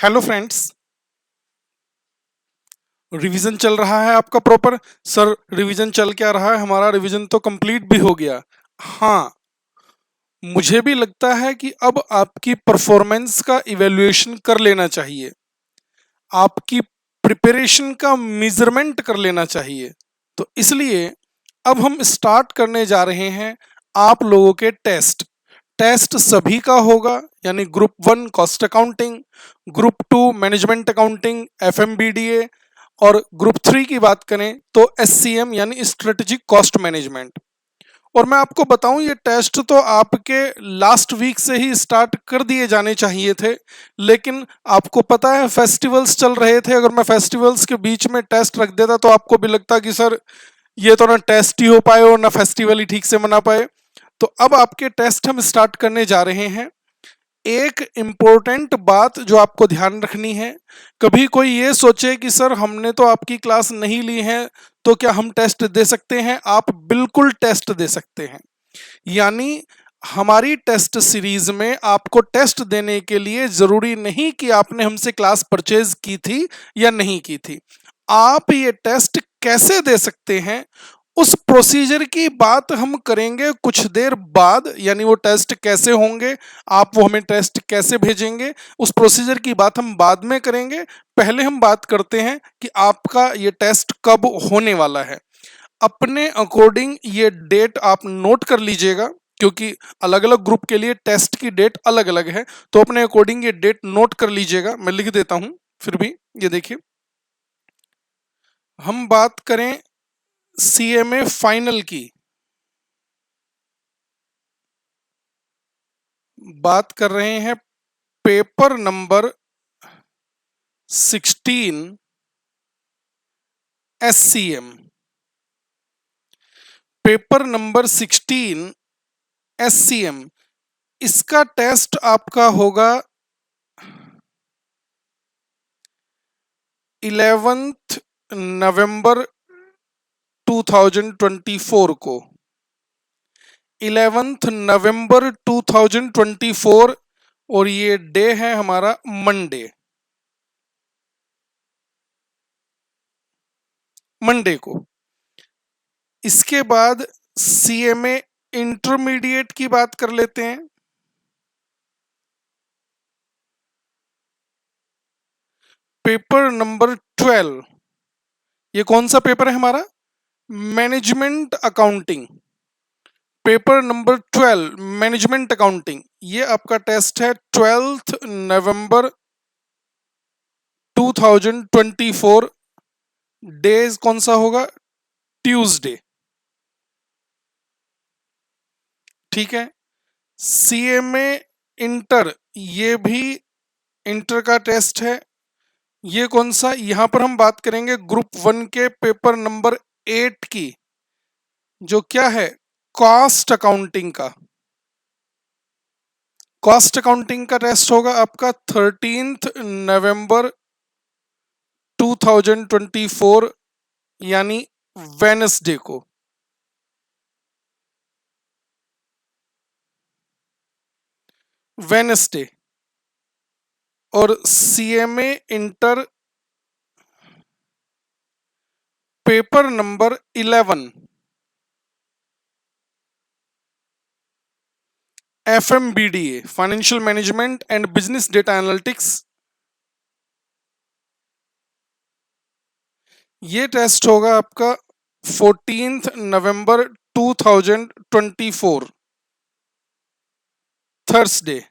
Hello friends. Revision चल रहा है आपका प्रॉपर? सर रिवीजन चल क्या रहा है, हमारा रिवीजन तो कंप्लीट भी हो गया। हाँ, मुझे भी लगता है कि अब आपकी परफॉर्मेंस का इवैल्यूएशन कर लेना चाहिए, आपकी प्रिपरेशन का मेजरमेंट कर लेना चाहिए। तो इसलिए अब हम स्टार्ट करने जा रहे हैं आप लोगों के टेस्ट। टेस्ट सभी का होगा, यानी group 1 cost accounting, group 2 management accounting FMBDA, और ग्रुप 3 की बात करें तो एससीएम यानी स्ट्रेटेजिक कॉस्ट मैनेजमेंट। और मैं आपको बताऊं, ये टेस्ट तो आपके लास्ट वीक से ही स्टार्ट कर दिए जाने चाहिए थे, लेकिन आपको पता है फेस्टिवल्स चल रहे थे। अगर मैं फेस्टिवल्स के बीच में टेस्ट रख देता तो आपको भी लगता कि सर ये तो ना टेस्ट ही हो पाए और ना फेस्टिवल ही ठीक से मना पाए। तो अब आपके टेस्ट हम स्टार्ट करने जा रहे हैं। एक इम्पोर्टेंट बात जो आपको ध्यान रखनी है, कभी कोई ये सोचे कि सर हमने तो आपकी क्लास नहीं ली है तो क्या हम टेस्ट दे सकते हैं? आप बिल्कुल टेस्ट दे सकते हैं। यानी हमारी टेस्ट सीरीज में आपको टेस्ट देने के लिए जरूरी नहीं कि आपने हमसे क्लास परचेज की थी या नहीं की थी। आप ये टेस्ट कैसे दे सकते हैं, उस प्रोसीजर की बात हम करेंगे कुछ देर बाद। यानी वो टेस्ट कैसे होंगे, आप वो हमें टेस्ट कैसे भेजेंगे, उस प्रोसीजर की बात हम बाद में करेंगे। पहले हम बात करते हैं कि आपका ये टेस्ट कब होने वाला है। अपने अकॉर्डिंग ये डेट आप नोट कर लीजिएगा, क्योंकि अलग अलग ग्रुप के लिए टेस्ट की डेट अलग अलग है। तो अपने अकॉर्डिंग ये डेट नोट कर लीजिएगा, मैं लिख देता हूं फिर भी। ये देखिए, हम बात करें सीएमए फाइनल की, बात कर रहे हैं paper number 16 SCM. Paper number 16 SCM, इसका टेस्ट आपका होगा 11 नवंबर 2024 को। 11 नवंबर 2024, और ये डे है हमारा मंडे। मंडे को। इसके बाद सीएमए इंटरमीडिएट की बात कर लेते हैं। पेपर नंबर 12, ये कौन सा पेपर है हमारा? Management accounting. Paper number 12 management accounting, ये आपका टेस्ट है 12 नवंबर 2024। डेज कौन सा होगा? ट्यूसडे। ठीक है। सीएमए इंटर, ये भी इंटर का टेस्ट है। ये कौन सा? यहां पर हम बात करेंगे ग्रुप 1 के पेपर नंबर 8 की, जो क्या है, कॉस्ट अकाउंटिंग का। कॉस्ट अकाउंटिंग का टेस्ट होगा आपका 13 नवंबर 2024, यानी वेनसडे को। वेनसडे। और CMA inter paper number 11 FMBDA financial management and business data analytics, ये टेस्ट होगा आपका 14 नवंबर 2024, थर्सडे।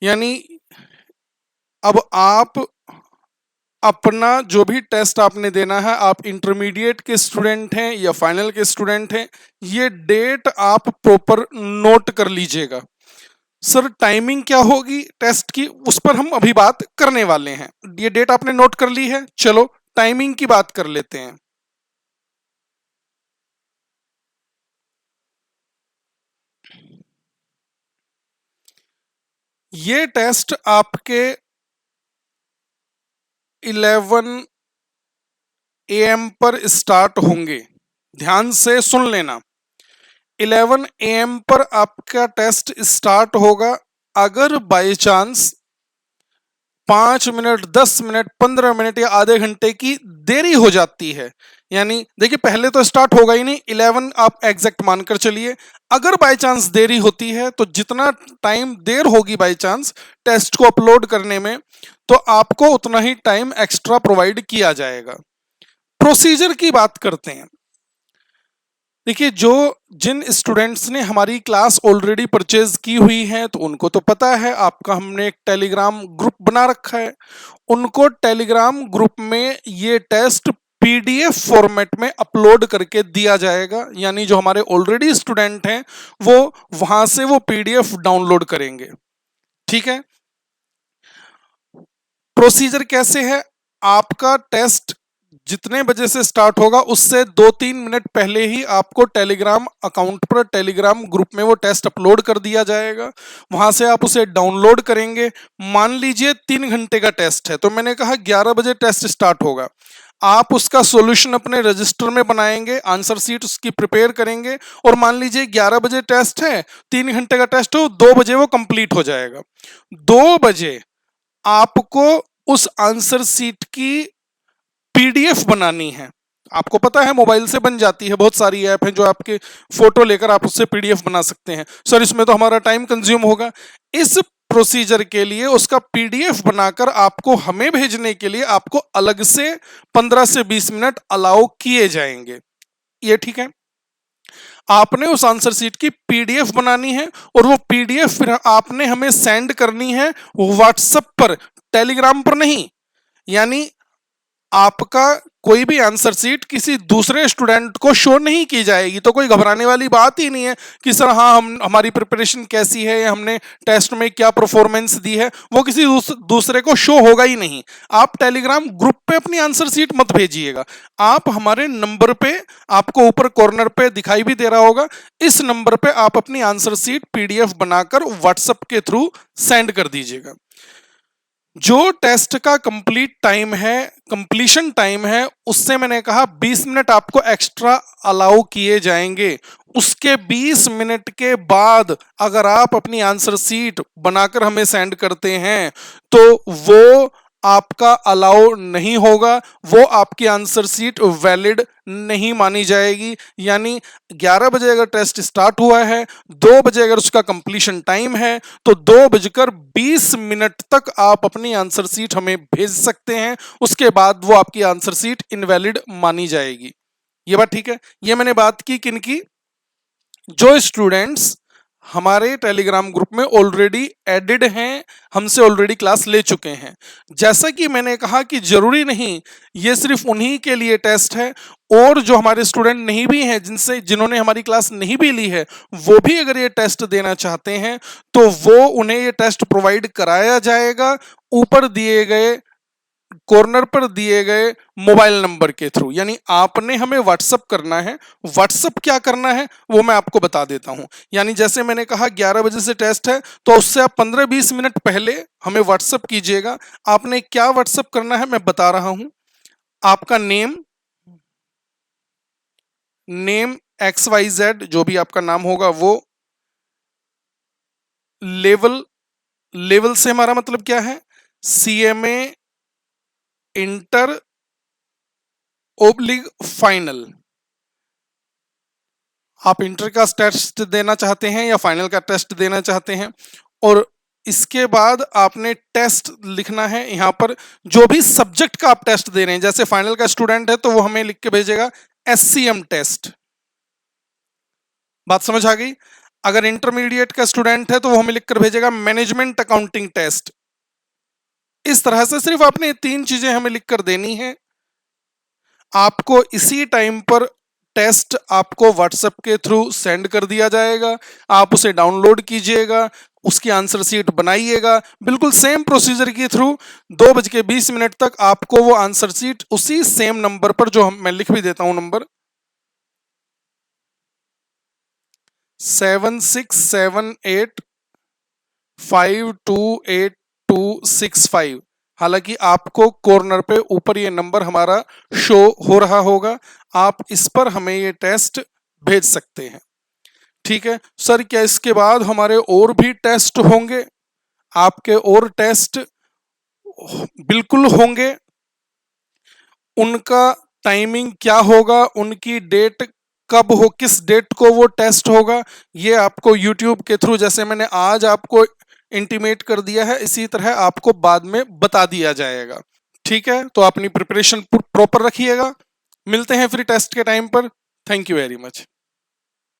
यानी अब आप अपना जो भी टेस्ट आपने देना है, आप इंटरमीडिएट के स्टूडेंट हैं या फाइनल के स्टूडेंट हैं, ये डेट आप प्रॉपर नोट कर लीजिएगा। सर टाइमिंग क्या होगी टेस्ट की, उस पर हम अभी बात करने वाले हैं। ये डेट आपने नोट कर ली है, चलो टाइमिंग की बात कर लेते हैं। ये टेस्ट आपके 11 AM पर स्टार्ट होंगे। ध्यान से सुन लेना, 11 AM पर आपका टेस्ट स्टार्ट होगा। अगर by chance 5 minute, 10 minute, 15 minute या आधे घंटे की देरी हो जाती है, यानी देखिए पहले तो स्टार्ट होगा ही नहीं, 11 आप एग्जैक्ट मानकर चलिए। अगर बाय चांस देरी होती है तो जितना टाइम देर होगी बाय चांस टेस्ट को अपलोड करने में, तो आपको उतना ही टाइम एक्स्ट्रा प्रोवाइड किया जाएगा। प्रोसीजर की बात करते हैं। देखिए, जो जिन स्टूडेंट्स ने हमारी क्लास ऑलरेडी परचेज की हुई है तो उनको तो पता है, आपका हमने एक टेलीग्राम ग्रुप बना रखा है। उनको टेलीग्राम ग्रुप में ये टेस्ट पीडीएफ फॉर्मेट में अपलोड करके दिया जाएगा, यानी जो हमारे ऑलरेडी स्टूडेंट हैं वो वहां से वो पीडीएफ डाउनलोड करेंगे। ठीक है। प्रोसीजर कैसे है, आपका टेस्ट जितने बजे से स्टार्ट होगा उससे 2-3 मिनट पहले ही आपको टेलीग्राम अकाउंट पर, टेलीग्राम ग्रुप में वो टेस्ट अपलोड कर दिया जाएगा। वहां से आप उसे डाउनलोड करेंगे। मान लीजिए 3 घंटे का टेस्ट है, तो मैंने कहा 11 बजे टेस्ट स्टार्ट होगा। आप उसका सॉल्यूशन अपने रजिस्टर में बनाएंगे, आंसर शीट उसकी प्रिपेयर करेंगे, और मान लीजिए 11 बजे टेस्ट है, 3 घंटे का टेस्ट हो, 2 बजे वो कंप्लीट हो जाएगा। 2 बजे आपको उस आंसर सीट की पीडीएफ बनानी है। आपको पता है मोबाइल से बन जाती है, बहुत सारी ऐप है जो आपके फोटो लेकर आप उससे पीडीएफ बना सकते हैं। सर इसमें तो हमारा टाइम कंज्यूम होगा। इस प्रोसीजर के लिए उसका पीडीएफ बनाकर आपको हमें भेजने के लिए आपको अलग से 15 से 20 मिनट अलाउ किए जाएंगे। ये ठीक है। आपने उस आंसर सीट की पीडीएफ बनानी है और वो पीडीएफ फिर आपने हमें सेंड करनी है व्हाट्सएप पर, टेलीग्राम पर नहीं। यानी आपका कोई भी आंसर सीट किसी दूसरे स्टूडेंट को शो नहीं की जाएगी, तो कोई घबराने वाली बात ही नहीं है कि सर हाँ हम हमारी प्रिपरेशन कैसी है या हमने टेस्ट में क्या परफॉर्मेंस दी है, वो किसी दूसरे को शो होगा ही नहीं। आप टेलीग्राम ग्रुप पे अपनी आंसर सीट मत भेजिएगा, आप हमारे नंबर पे, आपको ऊपर कॉर्नर पे दिखाई भी दे रहा होगा, इस नंबर पे आप अपनी आंसर सीट पीडीएफ बनाकर व्हाट्सएप के थ्रू सेंड कर दीजिएगा। जो टेस्ट का कंप्लीट टाइम है, कंप्लीशन टाइम है, उससे मैंने कहा 20 मिनट आपको एक्स्ट्रा अलाउ किए जाएंगे। उसके 20 मिनट के बाद अगर आप अपनी आंसर सीट बनाकर हमें सेंड करते हैं तो वो आपका अलाउ नहीं होगा, वो आपकी आंसर सीट वैलिड नहीं मानी जाएगी। यानी 11 बजे अगर टेस्ट स्टार्ट हुआ है, 2 बजे अगर उसका कंप्लीशन टाइम है, तो 2:20 तक आप अपनी आंसर सीट हमें भेज सकते हैं। उसके बाद वो आपकी आंसर सीट इनवैलिड मानी जाएगी। ये बात ठीक है। ये मैंने बात की किनकी, जो स्टूडेंट्स हमारे टेलीग्राम ग्रुप में ऑलरेडी एडेड हैं, हमसे ऑलरेडी क्लास ले चुके हैं। जैसा कि मैंने कहा कि जरूरी नहीं ये सिर्फ उन्हीं के लिए टेस्ट है, और जो हमारे स्टूडेंट नहीं भी हैं, जिन्होंने हमारी क्लास नहीं भी ली है, वो भी अगर ये टेस्ट देना चाहते हैं तो वो उन्हें ये टेस्ट प्रोवाइड कराया जाएगा ऊपर दिए गए, कॉर्नर पर दिए गए मोबाइल नंबर के थ्रू। यानी आपने हमें व्हाट्सअप करना है। व्हाट्सअप क्या करना है वो मैं आपको बता देता हूं। यानी जैसे मैंने कहा 11 बजे से टेस्ट है, तो उससे आप 15-20 मिनट पहले हमें व्हाट्सअप कीजिएगा। आपने क्या व्हाट्सअप करना है मैं बता रहा हूं। आपका नेम XYZ जो भी आपका नाम होगा वो, लेवल, लेवल से हमारा मतलब क्या है, CMA इंटर ओब्लिग फाइनल। आप इंटर का टेस्ट देना चाहते हैं या फाइनल का टेस्ट देना चाहते हैं, और इसके बाद आपने टेस्ट लिखना है यहां पर, जो भी सब्जेक्ट का आप टेस्ट दे रहे हैं। जैसे फाइनल का स्टूडेंट है तो वो हमें लिख के भेजेगा SCM टेस्ट। बात समझ आ गई। अगर इंटरमीडिएट का स्टूडेंट है तो वो हमें लिखकर भेजेगा मैनेजमेंट अकाउंटिंग टेस्ट। इस तरह से सिर्फ आपने 3 चीजें हमें लिखकर देनी है। आपको इसी टाइम पर टेस्ट आपको व्हाट्सएप के थ्रू सेंड कर दिया जाएगा। आप उसे डाउनलोड कीजिएगा, उसकी आंसर सीट बनाइएगा, बिल्कुल सेम प्रोसीजर के थ्रू 2:20 तक आपको वो आंसर सीट उसी सेम नंबर पर, जो मैं लिख भी देता हूं नंबर 7678528265। हालांकि आपको कॉर्नर पे ऊपर ये नंबर हमारा शो हो रहा होगा, आप इस पर हमें ये टेस्ट भेज सकते हैं। ठीक है सर, क्या इसके बाद हमारे और भी टेस्ट होंगे? आपके और टेस्ट बिल्कुल होंगे। उनका टाइमिंग क्या होगा, उनकी डेट कब हो, किस डेट को वो टेस्ट होगा, ये आपको यूट्यूब के थ्रू, जैसे मैंने आज आपको इंटीमेट कर दिया है, इसी तरह आपको बाद में बता दिया जाएगा। ठीक है, तो अपनी प्रिपरेशन प्रॉपर रखिएगा। मिलते हैं फिर टेस्ट के टाइम पर। Thank you very much.